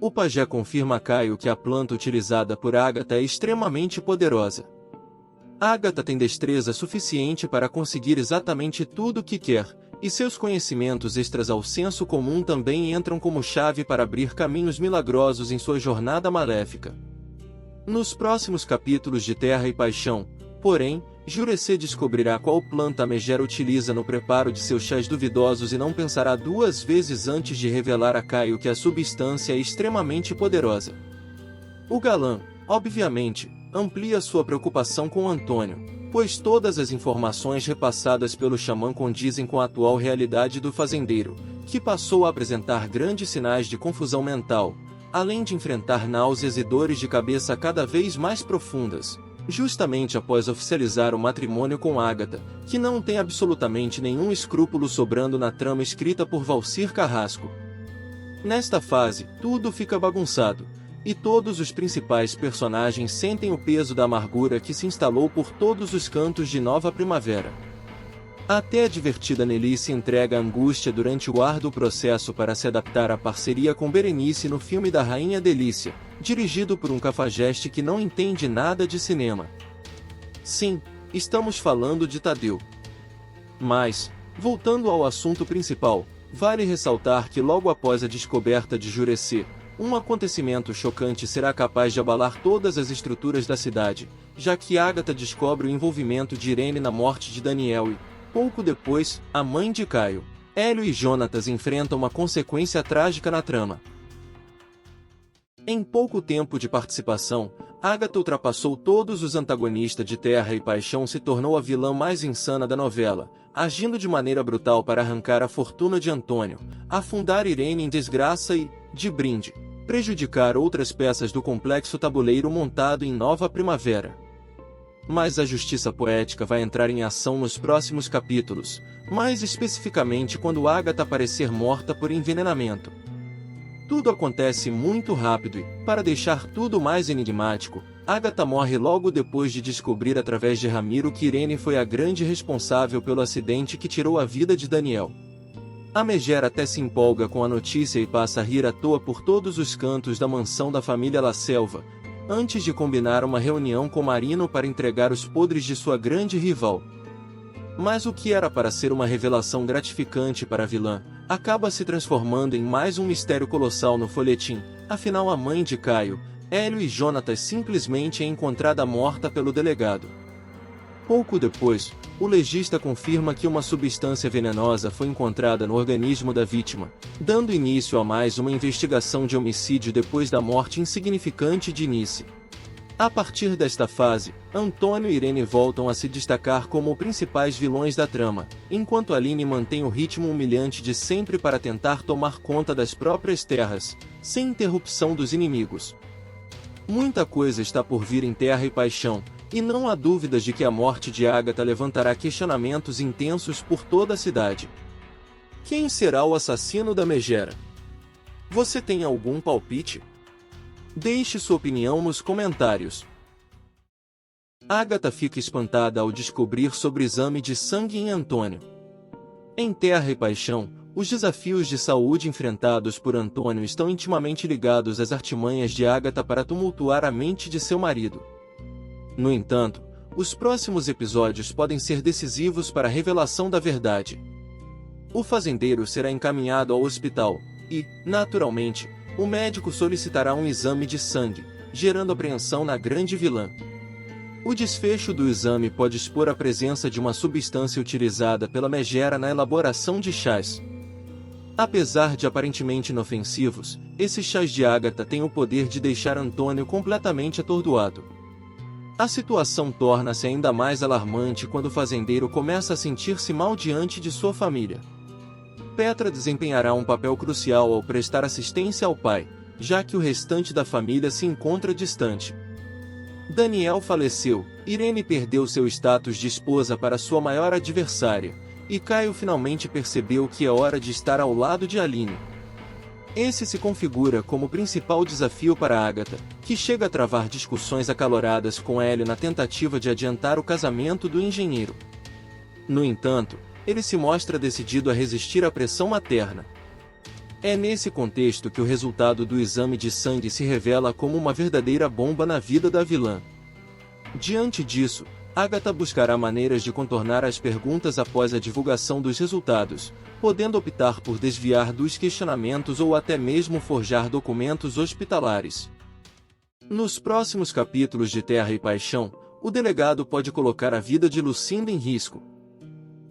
O pajé confirma a Caio que a planta utilizada por Agatha é extremamente poderosa. Agatha tem destreza suficiente para conseguir exatamente tudo o que quer, e seus conhecimentos extras ao senso comum também entram como chave para abrir caminhos milagrosos em sua jornada maléfica. Nos próximos capítulos de Terra e Paixão, porém, Jurece descobrirá qual planta a megera utiliza no preparo de seus chás duvidosos e não pensará duas vezes antes de revelar a Caio que a substância é extremamente poderosa. O galã, obviamente, amplia sua preocupação com Antônio, pois todas as informações repassadas pelo xamã condizem com a atual realidade do fazendeiro, que passou a apresentar grandes sinais de confusão mental, além de enfrentar náuseas e dores de cabeça cada vez mais profundas, justamente após oficializar o matrimônio com Agatha, que não tem absolutamente nenhum escrúpulo sobrando na trama escrita por Valcir Carrasco. Nesta fase, tudo fica bagunçado, e todos os principais personagens sentem o peso da amargura que se instalou por todos os cantos de Nova Primavera. Até a divertida Nelly se entrega à angústia durante o árduo processo para se adaptar à parceria com Berenice no filme da Rainha Delícia, dirigido por um cafajeste que não entende nada de cinema. Sim, estamos falando de Tadeu. Mas, voltando ao assunto principal, vale ressaltar que logo após a descoberta de Jurece, um acontecimento chocante será capaz de abalar todas as estruturas da cidade, já que Agatha descobre o envolvimento de Irene na morte de Daniel e, pouco depois, a mãe de Caio, Hélio e Jonatas enfrentam uma consequência trágica na trama. Em pouco tempo de participação, Agatha ultrapassou todos os antagonistas de Terra e Paixão, se tornou a vilã mais insana da novela, agindo de maneira brutal para arrancar a fortuna de Antônio, afundar Irene em desgraça e, de brinde, prejudicar outras peças do complexo tabuleiro montado em Nova Primavera. Mas a justiça poética vai entrar em ação nos próximos capítulos, mais especificamente quando Agatha aparecer morta por envenenamento. Tudo acontece muito rápido e, para deixar tudo mais enigmático, Agatha morre logo depois de descobrir através de Ramiro que Irene foi a grande responsável pelo acidente que tirou a vida de Daniel. A megera até se empolga com a notícia e passa a rir à toa por todos os cantos da mansão da família La Selva, antes de combinar uma reunião com Marino para entregar os podres de sua grande rival. Mas o que era para ser uma revelação gratificante para a vilã, acaba se transformando em mais um mistério colossal no folhetim. Afinal, a mãe de Caio, Hélio e Jonatas simplesmente é encontrada morta pelo delegado. Pouco depois, o legista confirma que uma substância venenosa foi encontrada no organismo da vítima, dando início a mais uma investigação de homicídio depois da morte insignificante de Nice. A partir desta fase, Antônio e Irene voltam a se destacar como principais vilões da trama, enquanto Aline mantém o ritmo humilhante de sempre para tentar tomar conta das próprias terras, sem interrupção dos inimigos. Muita coisa está por vir em Terra e Paixão, e não há dúvidas de que a morte de Agatha levantará questionamentos intensos por toda a cidade. Quem será o assassino da megera? Você tem algum palpite? Deixe sua opinião nos comentários. Agatha fica espantada ao descobrir sobre o exame de sangue em Antônio. Em Terra e Paixão, os desafios de saúde enfrentados por Antônio estão intimamente ligados às artimanhas de Agatha para tumultuar a mente de seu marido. No entanto, os próximos episódios podem ser decisivos para a revelação da verdade. O fazendeiro será encaminhado ao hospital e, naturalmente, o médico solicitará um exame de sangue, gerando apreensão na grande vilã. O desfecho do exame pode expor a presença de uma substância utilizada pela megera na elaboração de chás. Apesar de aparentemente inofensivos, esses chás de Agatha têm o poder de deixar Antônio completamente atordoado. A situação torna-se ainda mais alarmante quando o fazendeiro começa a sentir-se mal diante de sua família. Petra desempenhará um papel crucial ao prestar assistência ao pai, já que o restante da família se encontra distante. Daniel faleceu, Irene perdeu seu status de esposa para sua maior adversária, e Caio finalmente percebeu que é hora de estar ao lado de Aline. Esse se configura como o principal desafio para Agatha, que chega a travar discussões acaloradas com Hélio na tentativa de adiantar o casamento do engenheiro. No entanto, ele se mostra decidido a resistir à pressão materna. É nesse contexto que o resultado do exame de sangue se revela como uma verdadeira bomba na vida da vilã. Diante disso, Agatha buscará maneiras de contornar as perguntas após a divulgação dos resultados, podendo optar por desviar dos questionamentos ou até mesmo forjar documentos hospitalares. Nos próximos capítulos de Terra e Paixão, o delegado pode colocar a vida de Lucinda em risco.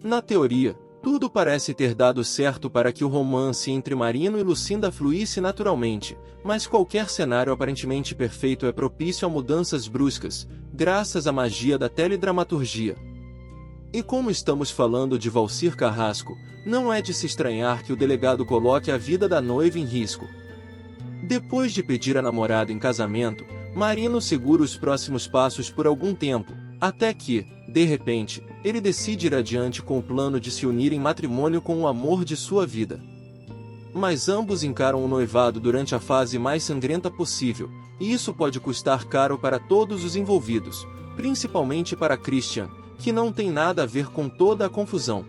Na teoria, tudo parece ter dado certo para que o romance entre Marino e Lucinda fluísse naturalmente, mas qualquer cenário aparentemente perfeito é propício a mudanças bruscas, graças à magia da teledramaturgia. E como estamos falando de Valcir Carrasco, não é de se estranhar que o delegado coloque a vida da noiva em risco. Depois de pedir a namorada em casamento, Marino segura os próximos passos por algum tempo, até que, de repente, ele decide ir adiante com o plano de se unir em matrimônio com o amor de sua vida. Mas ambos encaram o noivado durante a fase mais sangrenta possível, e isso pode custar caro para todos os envolvidos, principalmente para Christian, que não tem nada a ver com toda a confusão.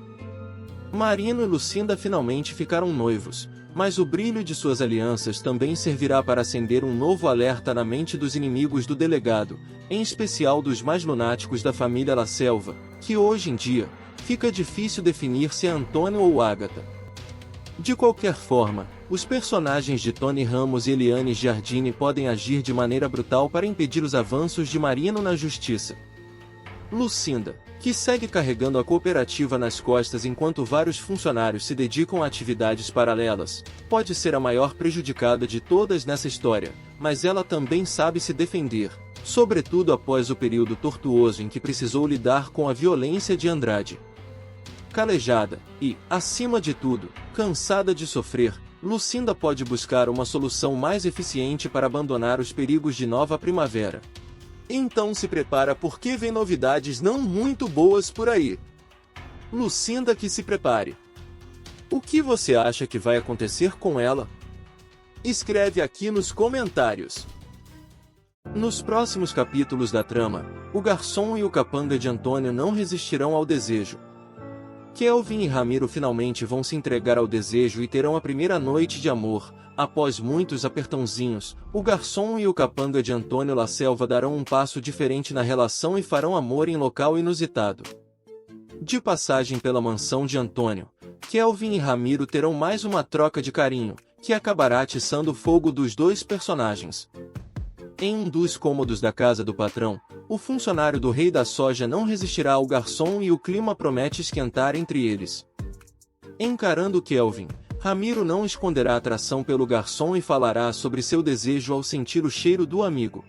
Marino e Lucinda finalmente ficaram noivos, mas o brilho de suas alianças também servirá para acender um novo alerta na mente dos inimigos do delegado, em especial dos mais lunáticos da família La Selva, que hoje em dia, fica difícil definir se é Antônio ou Agatha. De qualquer forma, os personagens de Tony Ramos e Eliane Giardini podem agir de maneira brutal para impedir os avanços de Marino na justiça. Lucinda, que segue carregando a cooperativa nas costas enquanto vários funcionários se dedicam a atividades paralelas, pode ser a maior prejudicada de todas nessa história, mas ela também sabe se defender, sobretudo após o período tortuoso em que precisou lidar com a violência de Andrade. Calejada e, acima de tudo, cansada de sofrer, Lucinda pode buscar uma solução mais eficiente para abandonar os perigos de Nova Primavera. Então se prepara porque vem novidades não muito boas por aí. Lucinda que se prepare. O que você acha que vai acontecer com ela? Escreve aqui nos comentários. Nos próximos capítulos da trama, o garçom e o capanga de Antônio não resistirão ao desejo. Kelvin e Ramiro finalmente vão se entregar ao desejo e terão a primeira noite de amor. Após muitos apertãozinhos, o garçom e o capanga de Antônio La Selva darão um passo diferente na relação e farão amor em local inusitado. De passagem pela mansão de Antônio, Kelvin e Ramiro terão mais uma troca de carinho, que acabará atiçando o fogo dos dois personagens. Em um dos cômodos da casa do patrão, o funcionário do Rei da Soja não resistirá ao garçom e o clima promete esquentar entre eles. Encarando Kelvin, Ramiro não esconderá atração pelo garçom e falará sobre seu desejo ao sentir o cheiro do amigo.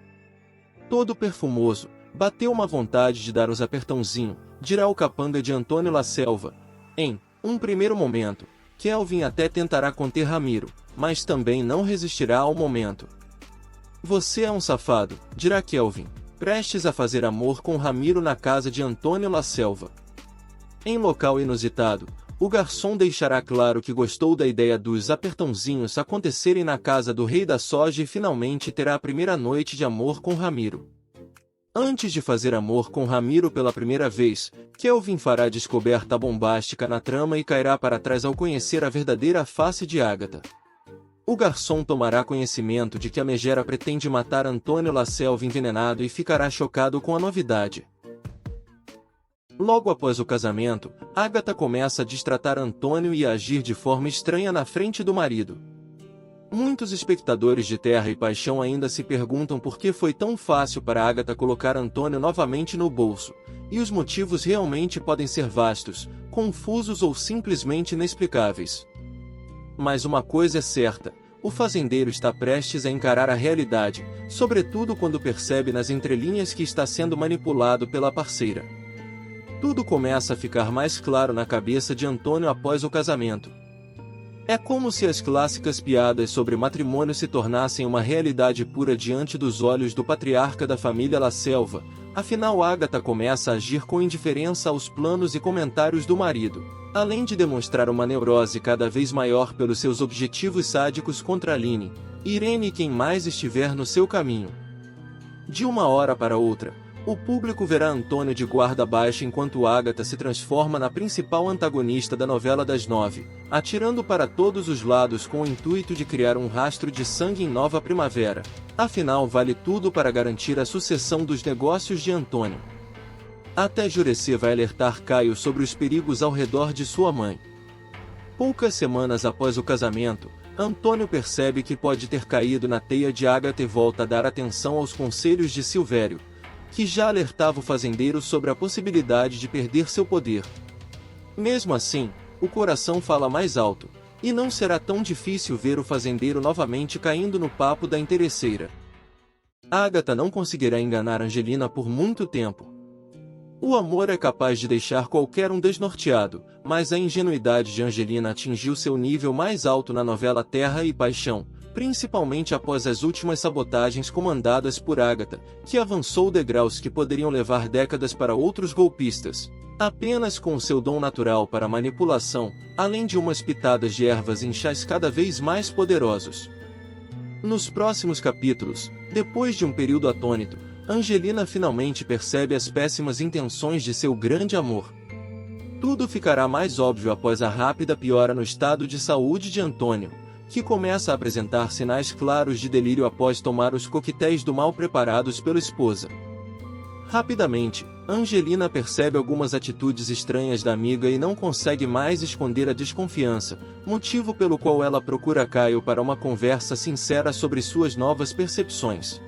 Todo perfumoso, bateu uma vontade de dar os apertãozinho, dirá o capanga de Antônio La Selva. Em um primeiro momento, Kelvin até tentará conter Ramiro, mas também não resistirá ao momento. Você é um safado, dirá Kelvin, prestes a fazer amor com Ramiro na casa de Antônio La Selva. Em local inusitado, o garçom deixará claro que gostou da ideia dos apertãozinhos acontecerem na casa do Rei da Soja e finalmente terá a primeira noite de amor com Ramiro. Antes de fazer amor com Ramiro pela primeira vez, Kelvin fará descoberta bombástica na trama e cairá para trás ao conhecer a verdadeira face de Agatha. O garçom tomará conhecimento de que a megera pretende matar Antônio La Selva envenenado e ficará chocado com a novidade. Logo após o casamento, Agatha começa a destratar Antônio e a agir de forma estranha na frente do marido. Muitos espectadores de Terra e Paixão ainda se perguntam por que foi tão fácil para Agatha colocar Antônio novamente no bolso, e os motivos realmente podem ser vastos, confusos ou simplesmente inexplicáveis. Mas uma coisa é certa, o fazendeiro está prestes a encarar a realidade, sobretudo quando percebe nas entrelinhas que está sendo manipulado pela parceira. Tudo começa a ficar mais claro na cabeça de Antônio após o casamento. É como se as clássicas piadas sobre matrimônio se tornassem uma realidade pura diante dos olhos do patriarca da família La Selva, afinal Agatha começa a agir com indiferença aos planos e comentários do marido, além de demonstrar uma neurose cada vez maior pelos seus objetivos sádicos contra Aline, Irene e quem mais estiver no seu caminho. De uma hora para outra, O público verá Antônio de guarda baixa enquanto Agatha se transforma na principal antagonista da novela das 9, atirando para todos os lados com o intuito de criar um rastro de sangue em Nova Primavera. Afinal, vale tudo para garantir a sucessão dos negócios de Antônio. Até Jureci vai alertar Caio sobre os perigos ao redor de sua mãe. Poucas semanas após o casamento, Antônio percebe que pode ter caído na teia de Agatha e volta a dar atenção aos conselhos de Silvério, que já alertava o fazendeiro sobre a possibilidade de perder seu poder. Mesmo assim, o coração fala mais alto, e não será tão difícil ver o fazendeiro novamente caindo no papo da interesseira. Agatha não conseguirá enganar Angelina por muito tempo. O amor é capaz de deixar qualquer um desnorteado, mas a ingenuidade de Angelina atingiu seu nível mais alto na novela Terra e Paixão, principalmente após as últimas sabotagens comandadas por Agatha, que avançou degraus que poderiam levar décadas para outros golpistas. Apenas com seu dom natural para manipulação, além de umas pitadas de ervas em chás cada vez mais poderosos. Nos próximos capítulos, depois de um período atônito, Angelina finalmente percebe as péssimas intenções de seu grande amor. Tudo ficará mais óbvio após a rápida piora no estado de saúde de Antônio, que começa a apresentar sinais claros de delírio após tomar os coquetéis do mal preparados pela esposa. Rapidamente, Angelina percebe algumas atitudes estranhas da amiga e não consegue mais esconder a desconfiança, motivo pelo qual ela procura Caio para uma conversa sincera sobre suas novas percepções.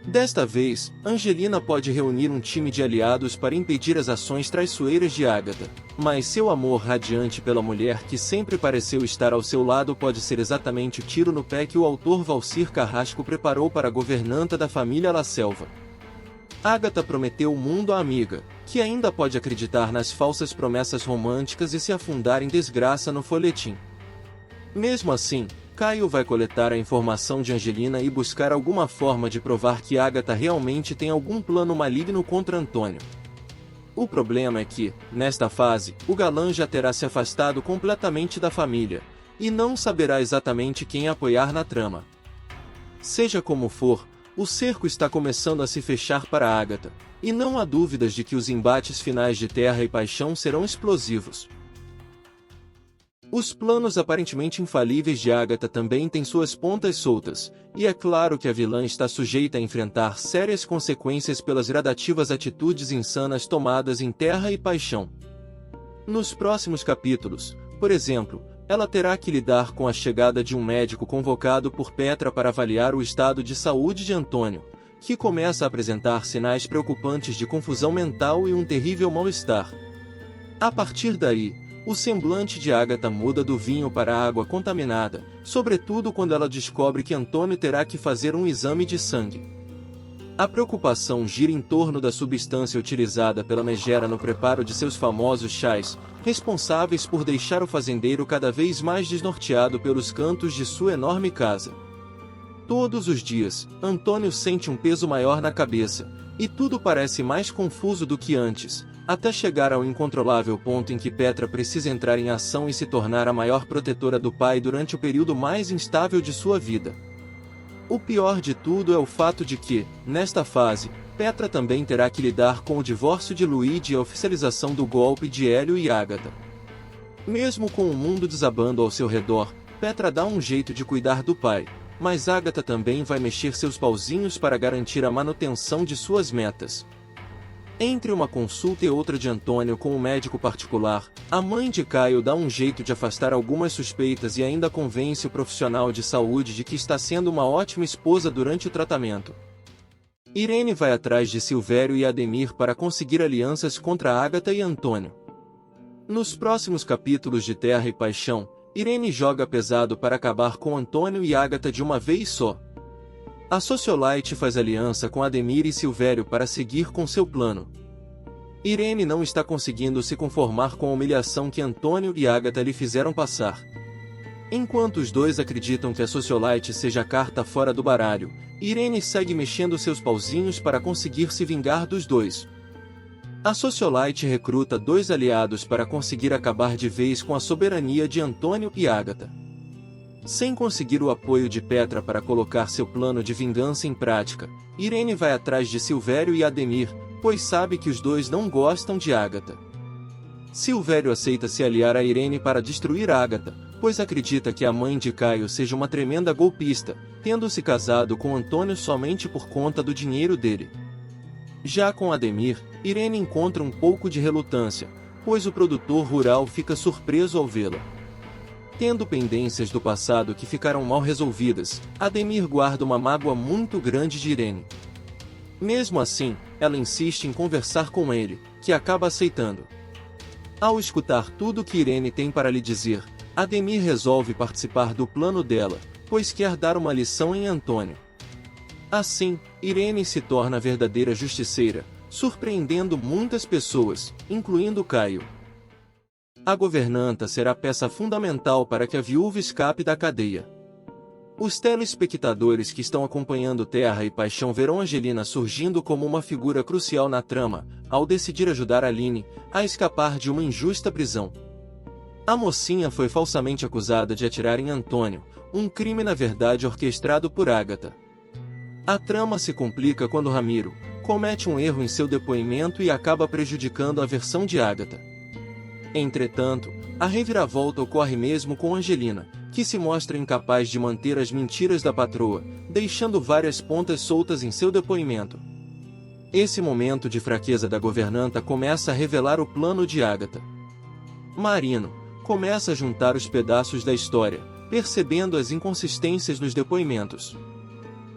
Desta vez, Angelina pode reunir um time de aliados para impedir as ações traiçoeiras de Agatha, mas seu amor radiante pela mulher que sempre pareceu estar ao seu lado pode ser exatamente o tiro no pé que o autor Valcir Carrasco preparou para a governanta da família La Selva. Agatha prometeu o mundo à amiga, que ainda pode acreditar nas falsas promessas românticas e se afundar em desgraça no folhetim. Mesmo assim, Caio vai coletar a informação de Angelina e buscar alguma forma de provar que Agatha realmente tem algum plano maligno contra Antônio. O problema é que, nesta fase, o galã já terá se afastado completamente da família, e não saberá exatamente quem apoiar na trama. Seja como for, o cerco está começando a se fechar para Agatha, e não há dúvidas de que os embates finais de Terra e Paixão serão explosivos. Os planos aparentemente infalíveis de Agatha também têm suas pontas soltas, e é claro que a vilã está sujeita a enfrentar sérias consequências pelas gradativas atitudes insanas tomadas em Terra e Paixão. Nos próximos capítulos, por exemplo, ela terá que lidar com a chegada de um médico convocado por Petra para avaliar o estado de saúde de Antônio, que começa a apresentar sinais preocupantes de confusão mental e um terrível mal-estar. A partir daí, o semblante de Agatha muda do vinho para a água contaminada, sobretudo quando ela descobre que Antônio terá que fazer um exame de sangue. A preocupação gira em torno da substância utilizada pela megera no preparo de seus famosos chás, responsáveis por deixar o fazendeiro cada vez mais desnorteado pelos cantos de sua enorme casa. Todos os dias, Antônio sente um peso maior na cabeça, e tudo parece mais confuso do que antes, até chegar ao incontrolável ponto em que Petra precisa entrar em ação e se tornar a maior protetora do pai durante o período mais instável de sua vida. O pior de tudo é o fato de que, nesta fase, Petra também terá que lidar com o divórcio de Luigi e a oficialização do golpe de Hélio e Agatha. Mesmo com o mundo desabando ao seu redor, Petra dá um jeito de cuidar do pai, mas Agatha também vai mexer seus pauzinhos para garantir a manutenção de suas metas. Entre uma consulta e outra de Antônio com um médico particular, a mãe de Caio dá um jeito de afastar algumas suspeitas e ainda convence o profissional de saúde de que está sendo uma ótima esposa durante o tratamento. Irene vai atrás de Silvério e Ademir para conseguir alianças contra Agatha e Antônio. Nos próximos capítulos de Terra e Paixão, Irene joga pesado para acabar com Antônio e Agatha de uma vez só. A socialite faz aliança com Ademir e Silvério para seguir com seu plano. Irene não está conseguindo se conformar com a humilhação que Antônio e Agatha lhe fizeram passar. Enquanto os dois acreditam que a socialite seja a carta fora do baralho, Irene segue mexendo seus pauzinhos para conseguir se vingar dos dois. A socialite recruta 2 aliados para conseguir acabar de vez com a soberania de Antônio e Agatha. Sem conseguir o apoio de Petra para colocar seu plano de vingança em prática, Irene vai atrás de Silvério e Ademir, pois sabe que os dois não gostam de Ágata. Silvério aceita se aliar a Irene para destruir Ágata, pois acredita que a mãe de Caio seja uma tremenda golpista, tendo se casado com Antônio somente por conta do dinheiro dele. Já com Ademir, Irene encontra um pouco de relutância, pois o produtor rural fica surpreso ao vê-la. Tendo pendências do passado que ficaram mal resolvidas, Ademir guarda uma mágoa muito grande de Irene. Mesmo assim, ela insiste em conversar com ele, que acaba aceitando. Ao escutar tudo que Irene tem para lhe dizer, Ademir resolve participar do plano dela, pois quer dar uma lição em Antônio. Assim, Irene se torna a verdadeira justiceira, surpreendendo muitas pessoas, incluindo Caio. A governanta será peça fundamental para que a viúva escape da cadeia. Os telespectadores que estão acompanhando Terra e Paixão verão Angelina surgindo como uma figura crucial na trama, ao decidir ajudar Aline a escapar de uma injusta prisão. A mocinha foi falsamente acusada de atirar em Antônio, um crime na verdade orquestrado por Ágata. A trama se complica quando Ramiro comete um erro em seu depoimento e acaba prejudicando a versão de Ágata. Entretanto, a reviravolta ocorre mesmo com Angelina, que se mostra incapaz de manter as mentiras da patroa, deixando várias pontas soltas em seu depoimento. Esse momento de fraqueza da governanta começa a revelar o plano de Ágata. Marino começa a juntar os pedaços da história, percebendo as inconsistências nos depoimentos.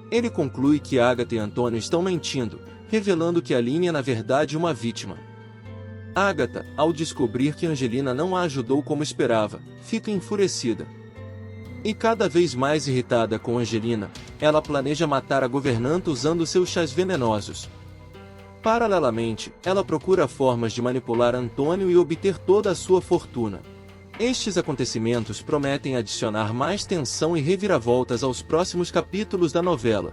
Ele conclui que Ágata e Antônio estão mentindo, revelando que Aline é na verdade uma vítima. Ágata, ao descobrir que Angelina não a ajudou como esperava, fica enfurecida. E cada vez mais irritada com Angelina, ela planeja matar a governanta usando seus chás venenosos. Paralelamente, ela procura formas de manipular Antônio e obter toda a sua fortuna. Estes acontecimentos prometem adicionar mais tensão e reviravoltas aos próximos capítulos da novela.